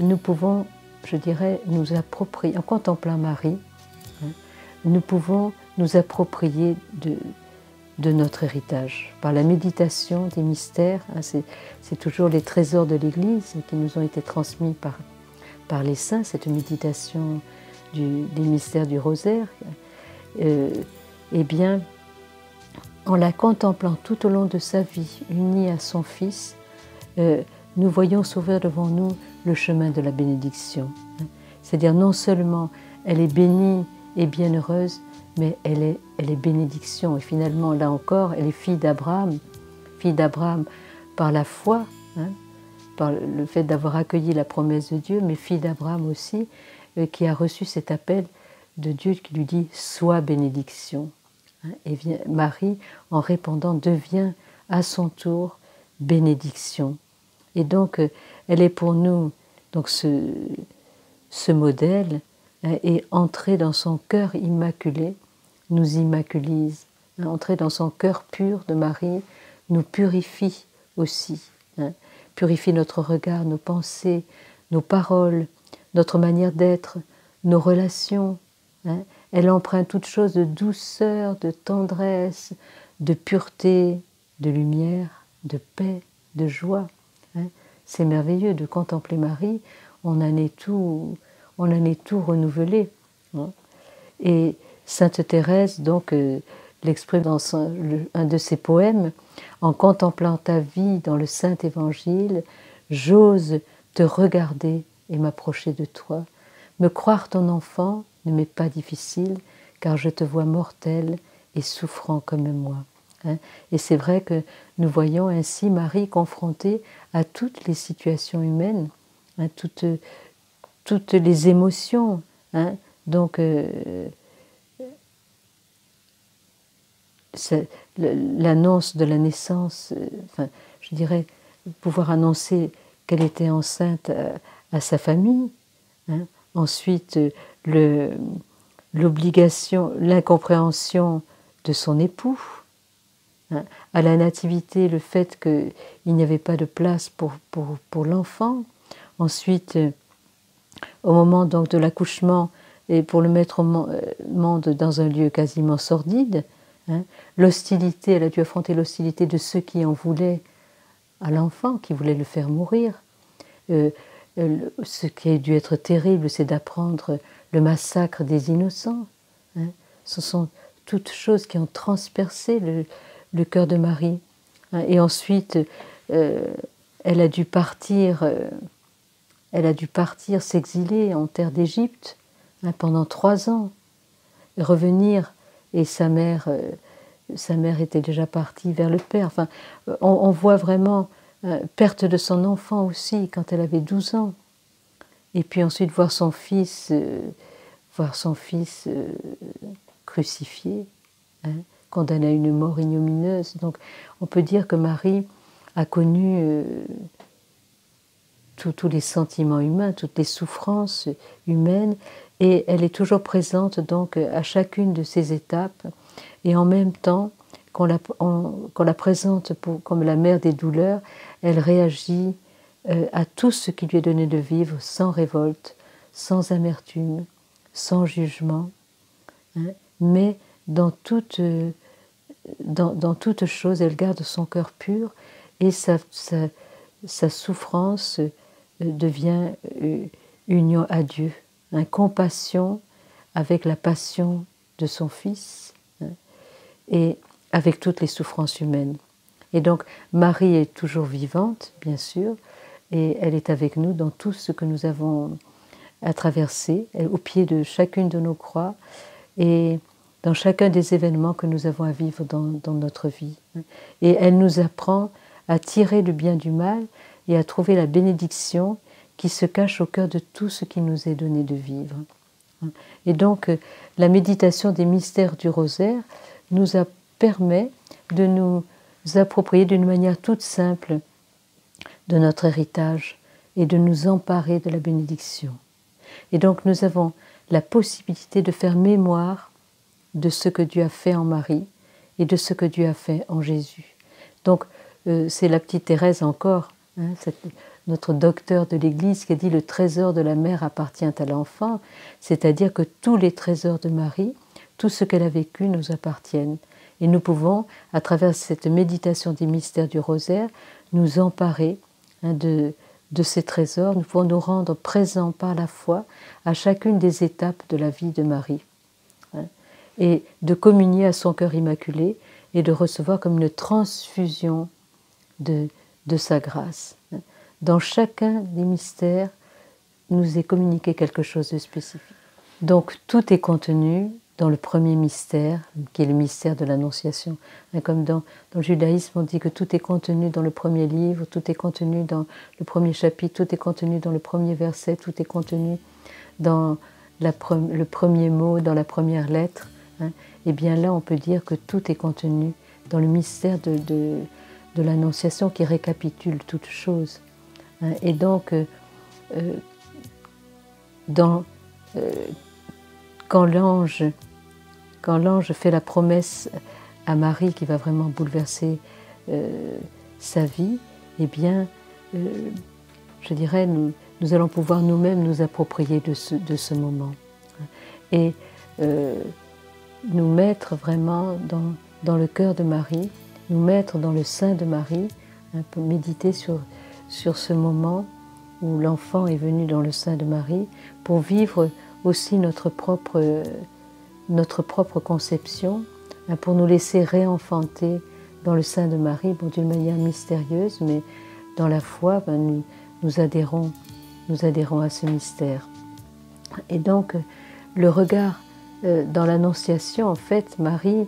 nous pouvons, je dirais, nous approprier, en contemplant Marie, hein, nous pouvons nous approprier de notre héritage. Par la méditation des mystères, hein, c'est toujours les trésors de l'Église qui nous ont été transmis par les saints, cette méditation des mystères du rosaire. Eh bien, en la contemplant tout au long de sa vie, unie à son Fils, nous voyons s'ouvrir devant nous le chemin de la bénédiction. C'est-à-dire non seulement elle est bénie et bienheureuse, mais elle est bénédiction. Et finalement, là encore, elle est fille d'Abraham par la foi, hein, par le fait d'avoir accueilli la promesse de Dieu, mais fille d'Abraham aussi, qui a reçu cet appel de Dieu qui lui dit « Sois bénédiction ». Et Marie, en répondant, devient à son tour bénédiction. Et donc, elle est pour nous donc ce modèle, hein, et entrer dans son cœur immaculé nous immaculise. Hein, entrer dans son cœur pur de Marie nous purifie aussi, hein, purifie notre regard, nos pensées, nos paroles, notre manière d'être, nos relations. Hein. Elle emprunte toute chose de douceur, de tendresse, de pureté, de lumière, de paix, de joie. Hein. C'est merveilleux de contempler Marie, on en est tout renouvelé. Hein. Et Sainte Thérèse, donc, l'exprime dans un de ses poèmes, « En contemplant ta vie dans le Saint Évangile, j'ose te regarder et m'approcher de toi. Me croire ton enfant ne m'est pas difficile, car je te vois mortel et souffrant comme moi. » Hein. Et c'est vrai que nous voyons ainsi Marie confrontée à toutes les situations humaines, hein, toutes les émotions. Hein. Donc, l'annonce de la naissance, enfin, je dirais, pouvoir annoncer qu'elle était enceinte à sa famille. Hein. Ensuite, l'obligation, l'incompréhension de son époux. Hein. À la nativité, le fait qu'il n'y avait pas de place pour l'enfant. Ensuite, au moment donc de l'accouchement, et pour le mettre au monde dans un lieu quasiment sordide, hein, l'hostilité, elle a dû affronter l'hostilité de ceux qui en voulaient à l'enfant, qui voulaient le faire mourir. Ce qui a dû être terrible, c'est d'apprendre le massacre des innocents. Hein. Ce sont toutes choses qui ont transpercé le cœur de Marie. Hein. Et ensuite, elle a dû partir s'exiler en terre d'Égypte, hein, pendant 3 ans, et revenir, et sa mère était déjà partie vers le Père. Enfin, on voit vraiment perte de son enfant aussi quand elle avait 12 ans. Et puis ensuite voir son fils crucifié, hein, condamné à une mort ignominieuse. Donc on peut dire que Marie a connu tous les sentiments humains, toutes les souffrances humaines, et elle est toujours présente donc à chacune de ces étapes, et en même temps qu'on la présente comme la mère des douleurs, elle réagit à tout ce qui lui est donné de vivre sans révolte, sans amertume, sans jugement, hein, mais dans toute chose, elle garde son cœur pur, et sa souffrance devient union à Dieu, hein, compassion avec la passion de son Fils, hein, et avec toutes les souffrances humaines. Et donc Marie est toujours vivante, bien sûr, et elle est avec nous dans tout ce que nous avons à traverser, au pied de chacune de nos croix, et dans chacun des événements que nous avons à vivre dans notre vie. Et elle nous apprend à tirer le bien du mal et à trouver la bénédiction qui se cache au cœur de tout ce qui nous est donné de vivre. Et donc, la méditation des mystères du rosaire nous permet de nous approprier d'une manière toute simple de notre héritage et de nous emparer de la bénédiction. Et donc, nous avons la possibilité de faire mémoire de ce que Dieu a fait en Marie et de ce que Dieu a fait en Jésus. Donc, c'est la petite Thérèse encore, hein, notre docteur de l'Église qui a dit « le trésor de la mère appartient à l'enfant », c'est-à-dire que tous les trésors de Marie, tout ce qu'elle a vécu nous appartiennent. Et nous pouvons, à travers cette méditation des mystères du rosaire, nous emparer de ces trésors. Nous pouvons nous rendre présents par la foi à chacune des étapes de la vie de Marie. Et de communier à son cœur immaculé et de recevoir comme une transfusion de sa grâce. Dans chacun des mystères, nous est communiqué quelque chose de spécifique. Donc tout est contenu dans le premier mystère, qui est le mystère de l'Annonciation. Comme dans le judaïsme, on dit que tout est contenu dans le premier livre, tout est contenu dans le premier chapitre, tout est contenu dans le premier verset, tout est contenu dans le premier mot, dans la première lettre. Et bien là, on peut dire que tout est contenu dans le mystère de l'Annonciation qui récapitule toutes choses. Et donc, quand l'ange fait la promesse à Marie qui va vraiment bouleverser sa vie, eh bien, je dirais, nous allons pouvoir nous-mêmes nous approprier de ce moment. Et nous mettre vraiment dans le cœur de Marie, nous mettre dans le sein de Marie, méditer sur ce moment où l'enfant est venu dans le sein de Marie pour vivre aussi notre propre conception, pour nous laisser réenfanter dans le sein de Marie, d'une manière mystérieuse, mais dans la foi, nous adhérons à ce mystère. Et donc, le regard dans l'Annonciation, en fait, Marie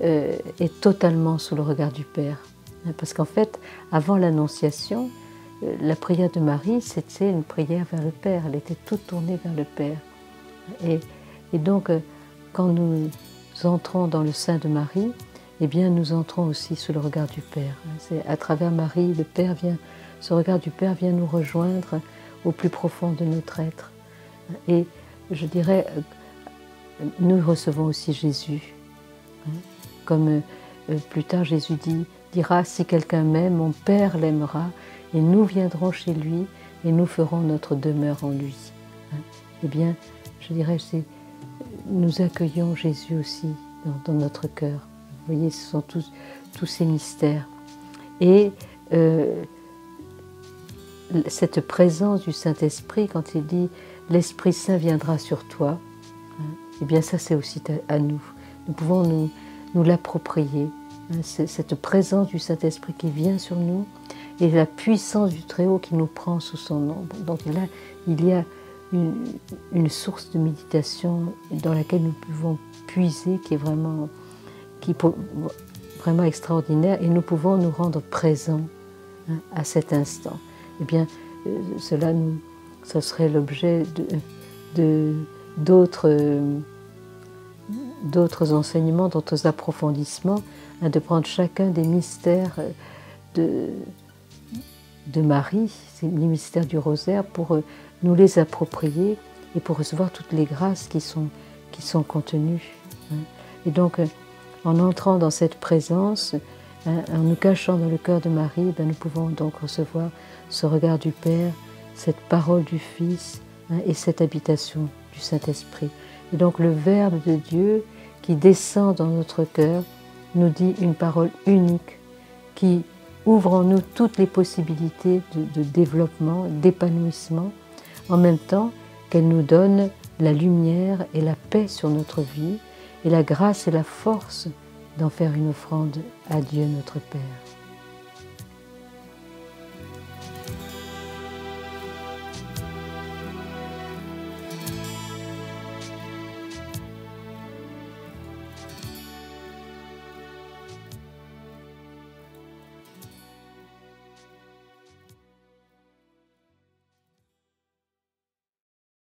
est totalement sous le regard du Père. Parce qu'en fait, avant l'Annonciation, la prière de Marie, c'était une prière vers le Père. Elle était toute tournée vers le Père. Et donc, quand nous entrons dans le sein de Marie, eh bien, nous entrons aussi sous le regard du Père. C'est à travers Marie, ce regard du Père vient nous rejoindre au plus profond de notre être. Et je dirais, nous recevons aussi Jésus. Comme plus tard Jésus dira, si quelqu'un m'aime, mon Père l'aimera, et nous viendrons chez lui et nous ferons notre demeure en lui. Eh bien, je dirais, nous accueillons Jésus aussi dans notre cœur. Vous voyez, ce sont tous ces mystères. Et cette présence du Saint-Esprit, quand il dit « l'Esprit Saint viendra sur toi », eh bien ça c'est aussi à nous. Nous pouvons nous l'approprier, cette présence du Saint-Esprit qui vient sur nous et la puissance du Très-Haut qui nous prend sous son ombre. Donc là, il y a une source de méditation dans laquelle nous pouvons puiser, qui est vraiment extraordinaire, et nous pouvons nous rendre présents à cet instant. Eh bien, ça serait l'objet d'autres enseignements, d'autres approfondissements, de prendre chacun des mystères de Marie, les mystères du rosaire, pour nous les approprier et pour recevoir toutes les grâces qui sont contenues. Et donc, en entrant dans cette présence, en nous cachant dans le cœur de Marie, nous pouvons donc recevoir ce regard du Père, cette parole du Fils et cette habitation du Saint-Esprit. Et donc le Verbe de Dieu qui descend dans notre cœur nous dit une parole unique qui ouvre en nous toutes les possibilités de développement, d'épanouissement, en même temps qu'elle nous donne la lumière et la paix sur notre vie et la grâce et la force d'en faire une offrande à Dieu notre Père.